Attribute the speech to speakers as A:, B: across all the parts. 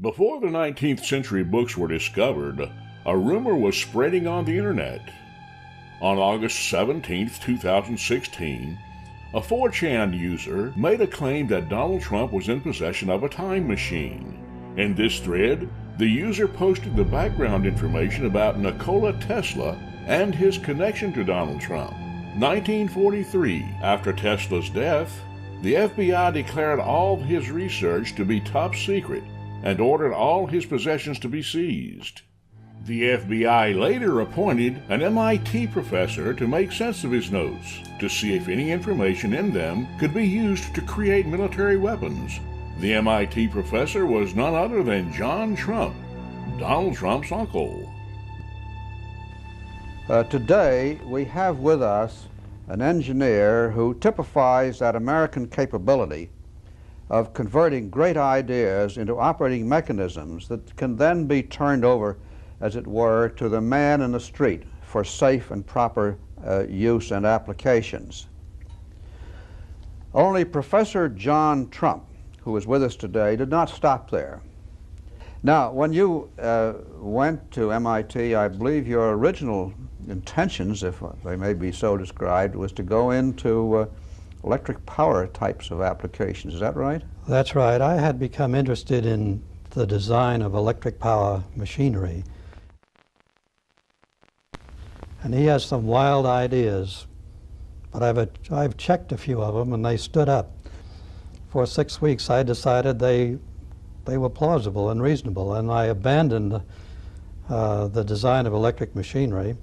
A: Before the 19th century books were discovered, a rumor was spreading on the internet. On August 17, 2016, a 4chan user made a claim that Donald Trump was in possession of a time machine. In this thread, the user posted the background information about Nikola Tesla and his connection to Donald Trump. 1943, after Tesla's death, the FBI declared all of his research to be top secret and ordered all his possessions to be seized. The FBI later appointed an MIT professor to make sense of his notes, to see if any information in them could be used to create military weapons. The MIT professor was none other than John Trump, Donald Trump's uncle.
B: Today, we have with us an engineer who typifies that American capability of converting great ideas into operating mechanisms that can then be turned over, as it were, to the man in the street for safe and proper use and applications. Only Professor John Trump, who is with us today, did not stop there. Now, when you went to MIT, I believe your original intentions, if they may be so described, was to go into electric power types of applications. Is that right?
C: That's right. I had become interested in the design of electric power machinery. And he has some wild ideas, but I've checked a few of them and they stood up. For 6 weeks I decided they were plausible and reasonable, and I abandoned the design of electric machinery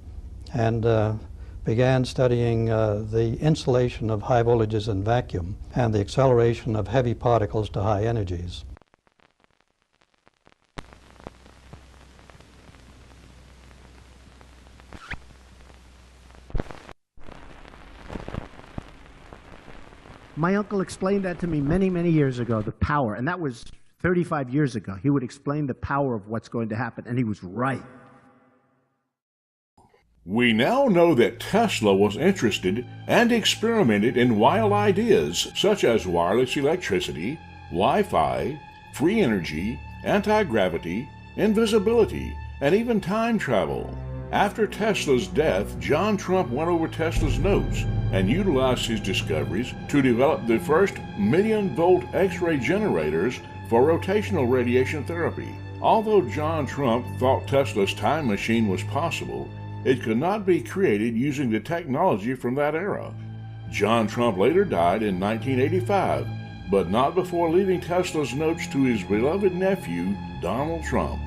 C: and began studying the insulation of high voltages in vacuum and the acceleration of heavy particles to high energies.
D: My uncle explained that to me many, many years ago, the power, and that was 35 years ago. He would explain the power of what's going to happen, and he was right.
A: We now know that Tesla was interested and experimented in wild ideas such as wireless electricity, Wi-Fi, free energy, anti-gravity, invisibility, and even time travel. After Tesla's death, John Trump went over Tesla's notes and utilized his discoveries to develop the first million-volt X-ray generators for rotational radiation therapy. Although John Trump thought Tesla's time machine was possible, it could not be created using the technology from that era. John Trump later died in 1985, but not before leaving Tesla's notes to his beloved nephew, Donald Trump.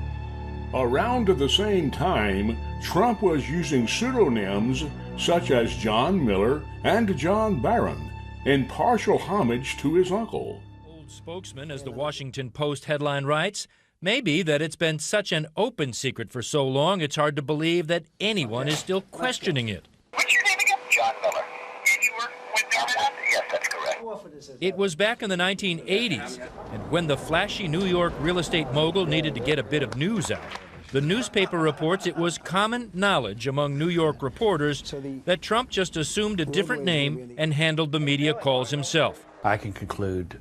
A: Around the same time, Trump was using pseudonyms such as John Miller and John Barron in partial homage to his uncle.
E: Old spokesman, as the Washington Post headline writes, maybe that it's been such an open secret for so long it's hard to believe that anyone is still questioning it.
F: What's your name again? John Miller. And you were with Barron? Yes, that's correct.
E: It was back in the 1980s, and when the flashy New York real estate mogul needed to get a bit of news out, the newspaper reports it was common knowledge among New York reporters that Trump just assumed a different name and handled the media calls himself.
G: I can conclude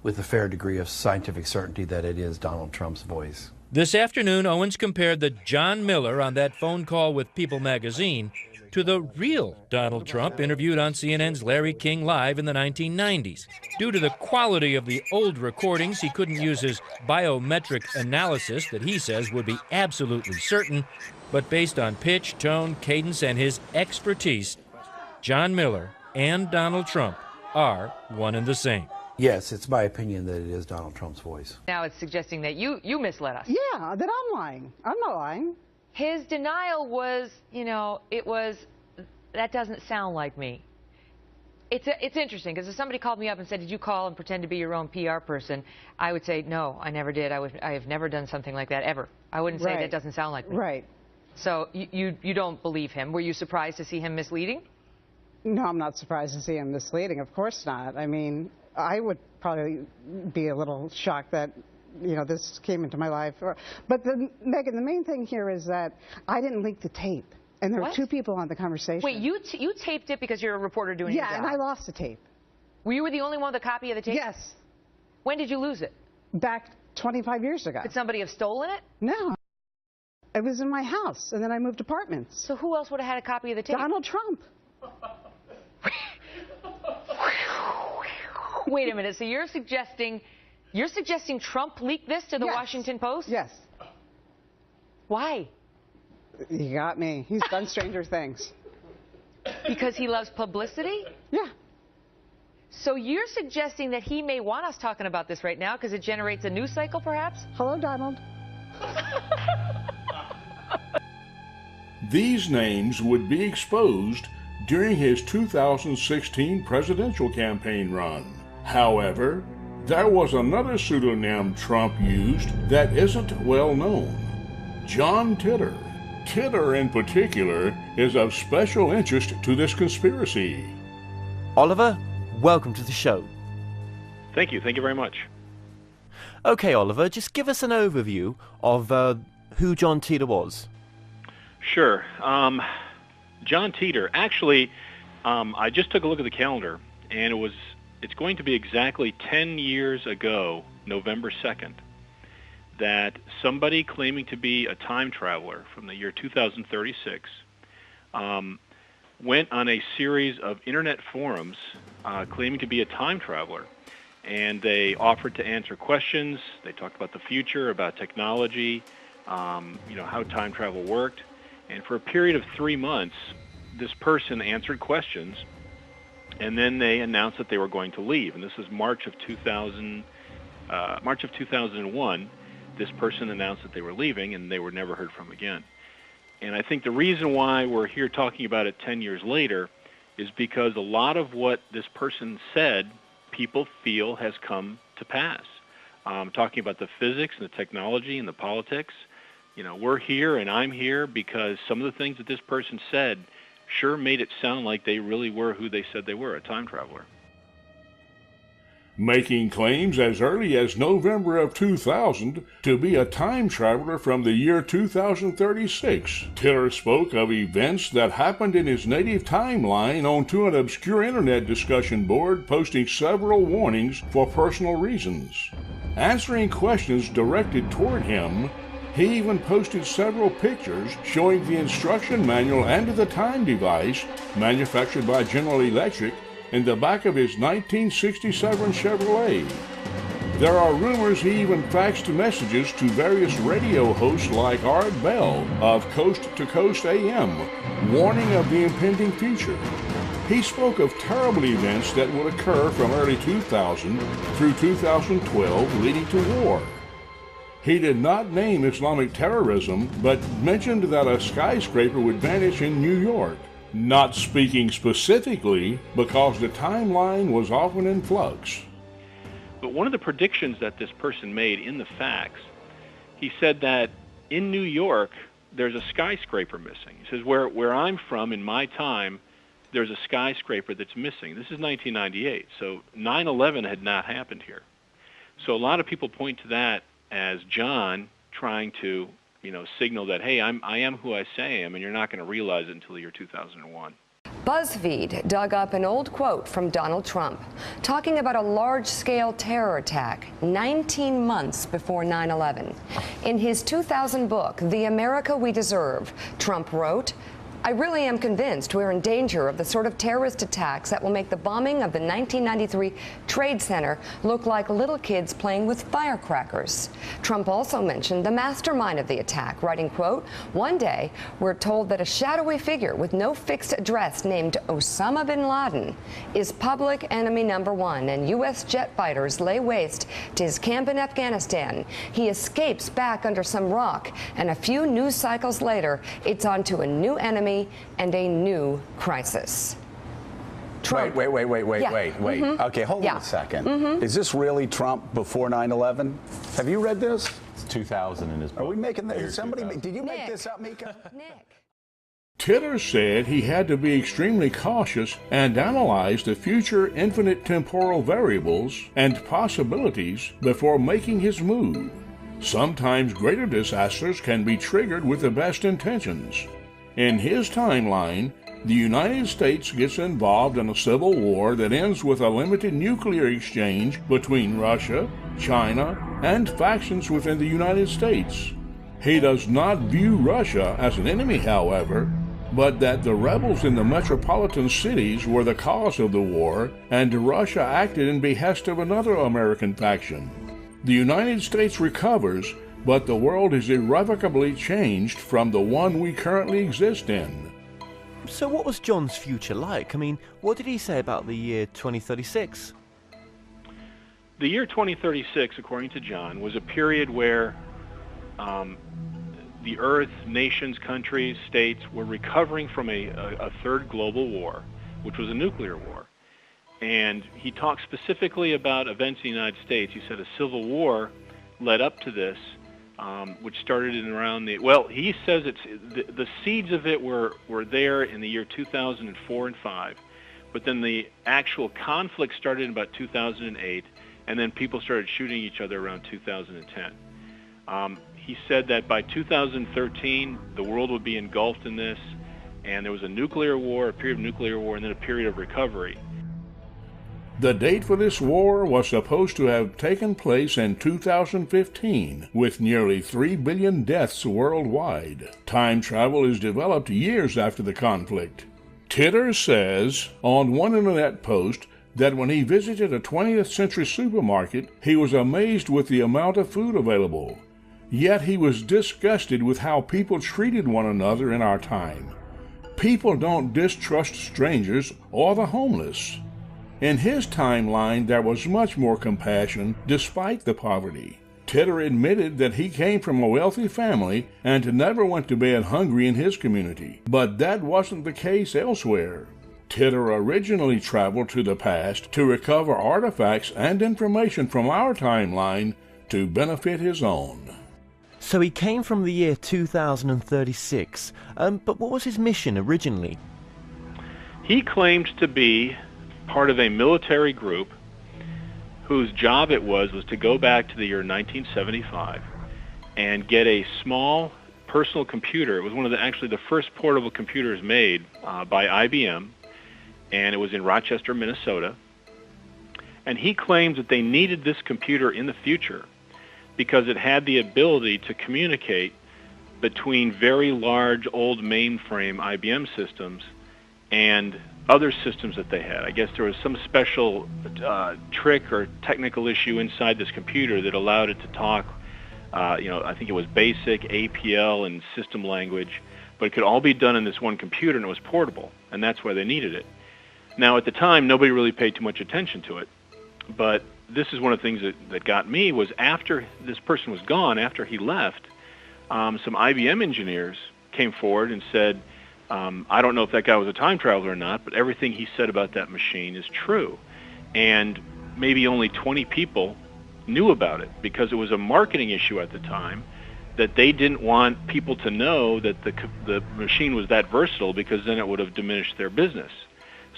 G: with a fair degree of scientific certainty that it is Donald Trump's voice.
E: This afternoon, Owens compared the John Miller on that phone call with People magazine to the real Donald Trump interviewed on CNN's Larry King Live in the 1990s. Due to the quality of the old recordings, he couldn't use his biometric analysis that he says would be absolutely certain, but based on pitch, tone, cadence, and his expertise, John Miller and Donald Trump are one and the same.
G: Yes, it's my opinion that it is Donald Trump's voice.
H: Now it's suggesting that you misled us.
I: Yeah, that I'm lying. I'm not lying.
H: His denial was, that doesn't sound like me. It's interesting, because if somebody called me up and said, did you call and pretend to be your own PR person, I would say, no, I never did. I have never done something like that, ever. I wouldn't say that doesn't sound like me.
I: Right.
H: So you don't believe him. Were you surprised to see him misleading?
I: No, I'm not surprised to see him misleading. Of course not. I mean, I would probably be a little shocked that this came into my life. But Megan, the main thing here is that I didn't leak the tape. And there were two people on the conversation.
H: Wait, you taped it because you're a reporter doing your job?
I: Yeah, and I lost the tape.
H: You were the only one with a copy of the tape?
I: Yes.
H: When did you lose it?
I: Back 25 years ago.
H: Could somebody have stolen it?
I: No. It was in my house, and then I moved apartments.
H: So who else would have had a copy of the tape?
I: Donald Trump.
H: Wait a minute. So you're suggesting Trump leaked this to the
I: Yes.
H: Washington Post?
I: Yes.
H: Why?
I: You got me. He's done stranger things.
H: Because he loves publicity?
I: Yeah.
H: So you're suggesting that he may want us talking about this right now because it generates a news cycle, perhaps?
I: Hello, Donald.
A: These names would be exposed during his 2016 presidential campaign run. However, there was another pseudonym Trump used that isn't well known: John Titor. Titor, in particular, is of special interest to this conspiracy.
J: Oliver, welcome to the show.
K: Thank you very much.
J: Okay, Oliver, just give us an overview of who John Titor was.
K: Sure. John Titor, actually, I just took a look at the calendar, and it's going to be exactly 10 years ago, November 2nd, that somebody claiming to be a time traveler from the year 2036 went on a series of internet forums claiming to be a time traveler, and they offered to answer questions. They talked about the future, about technology, how time travel worked, and for a period of 3 months, this person answered questions, and then they announced that they were going to leave. And this is March of 2001. This person announced that they were leaving, and they were never heard from again. And I think the reason why we're here talking about it 10 years later is because a lot of what this person said, people feel has come to pass. Talking about the physics and the technology and the politics, we're here and I'm here because some of the things that this person said sure made it sound like they really were who they said they were, a time traveler.
A: Making claims as early as November of 2000 to be a time traveler from the year 2036. Titor spoke of events that happened in his native timeline onto an obscure internet discussion board, posting several warnings for personal reasons. Answering questions directed toward him, he even posted several pictures showing the instruction manual and the time device, manufactured by General Electric, in the back of his 1967 Chevrolet. There are rumors he even faxed messages to various radio hosts like Art Bell of Coast to Coast AM, warning of the impending future. He spoke of terrible events that would occur from early 2000 through 2012, leading to war. He did not name Islamic terrorism, but mentioned that a skyscraper would vanish in New York, not speaking specifically because the timeline was often in flux.
K: But one of the predictions that this person made in the fax, he said that in New York, there's a skyscraper missing. He says, where I'm from in my time, there's a skyscraper that's missing. This is 1998, so 9/11 had not happened here. So a lot of people point to that as John trying to, signal that, hey, I am who I say I am, and you're not going to realize it until the year 2001.
L: BuzzFeed dug up an old quote from Donald Trump talking about a large-scale terror attack 19 months before 9/11. In his 2000 book, The America We Deserve, Trump wrote, "I really am convinced we're in danger of the sort of terrorist attacks that will make the bombing of the 1993 Trade Center look like little kids playing with firecrackers." Trump also mentioned the mastermind of the attack, writing, quote, "One day, we're told that a shadowy figure with no fixed address named Osama bin Laden is public enemy #1, and U.S. jet fighters lay waste to his camp in Afghanistan. He escapes back under some rock, and a few news cycles later, it's on to a new enemy and a new crisis." Trump.
M: Wait.
L: Yeah.
M: Okay, hold on a second. Is this really Trump before 9/11? Have you read this?
N: It's 2000 in his book.
M: Are we making this? Did you make this up, Mika?
L: Nick.
A: Titor said he had to be extremely cautious and analyze the future infinite temporal variables and possibilities before making his move. Sometimes greater disasters can be triggered with the best intentions. In his timeline, the United States gets involved in a civil war that ends with a limited nuclear exchange between Russia, China, and factions within the United States. He does not view Russia as an enemy, however, but that the rebels in the metropolitan cities were the cause of the war, and Russia acted in behest of another American faction. The United States recovers, but the world is irrevocably changed from the one we currently exist in.
J: So what was John's future like? I mean, what did he say about the year 2036?
K: The year 2036, according to John, was a period where the Earth, nations, countries, states were recovering from a third global war, which was a nuclear war. And he talked specifically about events in the United States. He said a civil war led up to this, which started in around he says the seeds of it were there in the year 2004 and 5, but then the actual conflict started in about 2008, and then people started shooting each other around 2010. He said that by 2013, the world would be engulfed in this, and there was a nuclear war, a period of nuclear war, and then a period of recovery.
A: The date for this war was supposed to have taken place in 2015, with nearly 3 billion deaths worldwide. Time travel is developed years after the conflict. Titor says on one internet post that when he visited a 20th century supermarket, he was amazed with the amount of food available. Yet he was disgusted with how people treated one another in our time. People don't distrust strangers or the homeless. In his timeline, there was much more compassion despite the poverty. Titor admitted that he came from a wealthy family and never went to bed hungry in his community, but that wasn't the case elsewhere. Titor originally traveled to the past to recover artifacts and information from our timeline to benefit his own.
J: So he came from the year 2036, but what was his mission originally?
K: He claimed to be part of a military group whose job it was to go back to the year 1975 and get a small personal computer. It was one of the first portable computers made by IBM, and it was in Rochester, Minnesota. And he claimed that they needed this computer in the future because it had the ability to communicate between very large old mainframe IBM systems and other systems that they had. I guess there was some special trick or technical issue inside this computer that allowed it to talk, I think it was BASIC, APL, and system language, but it could all be done in this one computer, and it was portable, and that's why they needed it. Now, at the time, nobody really paid too much attention to it, but this is one of the things that got me was after this person was gone, after he left, some IBM engineers came forward and said, I don't know if that guy was a time traveler or not, but everything he said about that machine is true. And maybe only 20 people knew about it because it was a marketing issue at the time that they didn't want people to know that the machine was that versatile because then it would have diminished their business.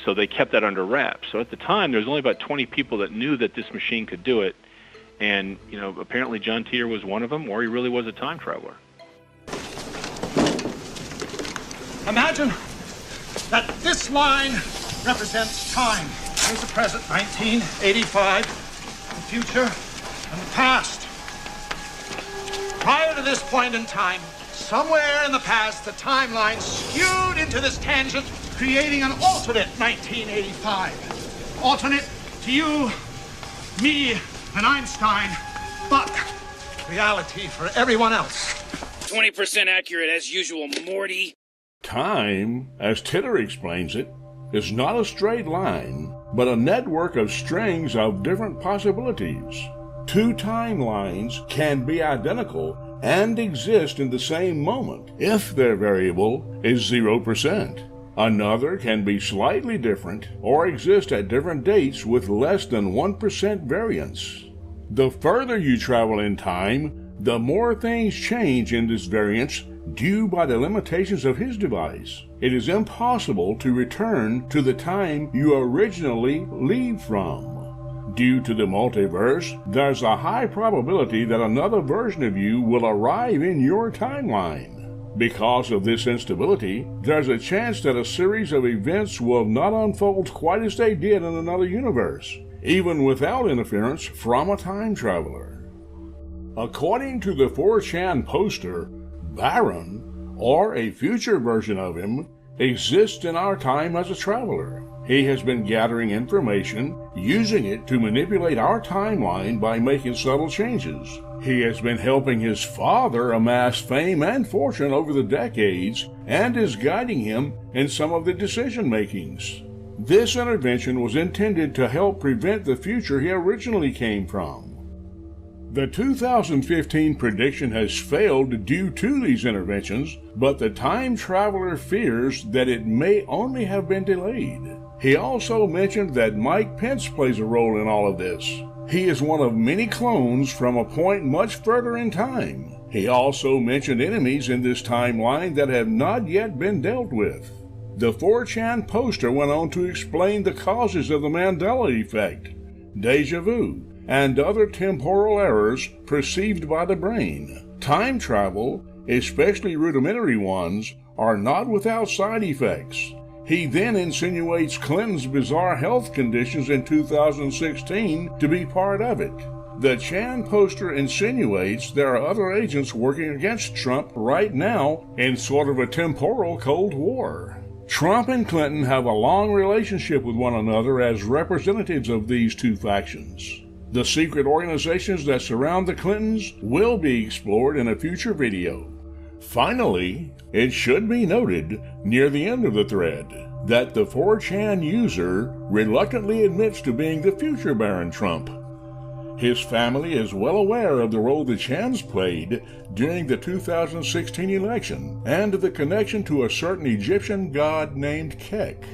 K: So they kept that under wraps. So at the time, there was only about 20 people that knew that this machine could do it. And, apparently John Titor was one of them, or he really was a time traveler.
N: Imagine that this line represents time. Here's the present, 1985, the future, and the past. Prior to this point in time, somewhere in the past, the timeline skewed into this tangent, creating an alternate 1985. Alternate to you, me, and Einstein, but reality for everyone else.
O: 20% accurate as usual, Morty.
A: Time, as Titor explains it, is not a straight line, but a network of strings of different possibilities. Two timelines can be identical and exist in the same moment if their variable is 0%. Another can be slightly different or exist at different dates with less than 1% variance. The further you travel in time, the more things change in this variance due by the limitations of his device. It is impossible to return to the time you originally leave from. Due to the multiverse, there's a high probability that another version of you will arrive in your timeline. Because of this instability, there's a chance that a series of events will not unfold quite as they did in another universe, even without interference from a time traveler. According to the 4chan poster, Barron, or a future version of him, exists in our time as a traveler. He has been gathering information, using it to manipulate our timeline by making subtle changes. He has been helping his father amass fame and fortune over the decades, and is guiding him in some of the decision-makings. This intervention was intended to help prevent the future he originally came from. The 2015 prediction has failed due to these interventions, but the time traveler fears that it may only have been delayed. He also mentioned that Mike Pence plays a role in all of this. He is one of many clones from a point much further in time. He also mentioned enemies in this timeline that have not yet been dealt with. The 4chan poster went on to explain the causes of the Mandela effect, deja vu, and other temporal errors perceived by the brain. Time travel, especially rudimentary ones, are not without side effects. He then insinuates Clinton's bizarre health conditions in 2016 to be part of it. The Chan poster insinuates there are other agents working against Trump right now in sort of a temporal Cold War. Trump and Clinton have a long relationship with one another as representatives of these two factions. The secret organizations that surround the Clintons will be explored in a future video. Finally, it should be noted near the end of the thread that the 4chan user reluctantly admits to being the future Barron Trump. His family is well aware of the role the Chans played during the 2016 election and the connection to a certain Egyptian god named Kek.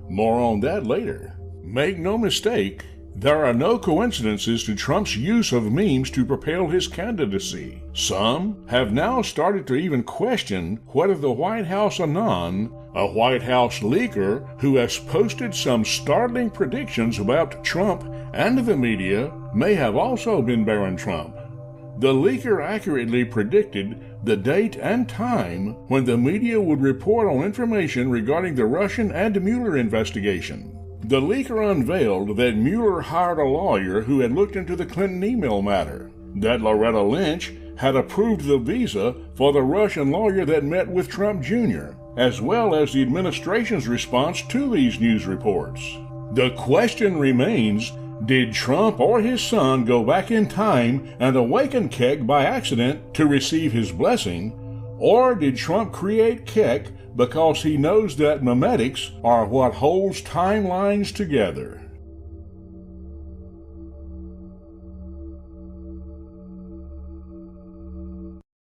A: More on that later. Make no mistake, there are no coincidences to Trump's use of memes to propel his candidacy. Some have now started to even question whether the White House Anon, a White House leaker who has posted some startling predictions about Trump and the media, may have also been Barron Trump. The leaker accurately predicted the date and time when the media would report on information regarding the Russian and Mueller investigation. The leaker unveiled that Mueller hired a lawyer who had looked into the Clinton email matter, that Loretta Lynch had approved the visa for the Russian lawyer that met with Trump Jr., as well as the administration's response to these news reports. The question remains, did Trump or his son go back in time and awaken Kek by accident to receive his blessing, or did Trump create Kek because he knows that memetics are what holds timelines together?